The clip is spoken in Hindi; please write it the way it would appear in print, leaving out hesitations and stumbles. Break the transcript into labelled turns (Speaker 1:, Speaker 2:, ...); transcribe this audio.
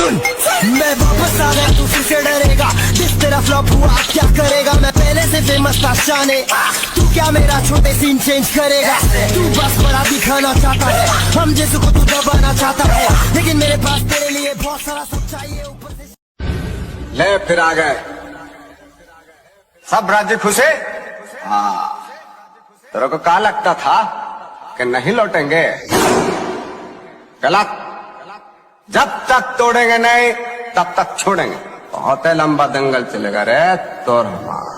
Speaker 1: सुन, मैं वापस आ गया, तू फिर से डरेगा। जिस तेरा फ्लॉप हुआ क्या करेगा, मैं पहले से फेमस था शाने। तू क्या मेरा छोटे सीन चेंज करेगा। तू बस बड़ा दिखाना चाहता है, हम जैसे को तू दबाना चाहता है, लेकिन मेरे पास तेरे लिए बहुत सारा सब चाहिए ऊपर से।
Speaker 2: ले फिर आ गए सब राज्य खुश है। हाँ, तेरे को क्या लगता था कि नहीं लौटेंगे? गलत। जब तक तोड़ेंगे नहीं तब तक छोड़ेंगे। बहुत लंबा दंगल चलेगा रे तोर हमारा।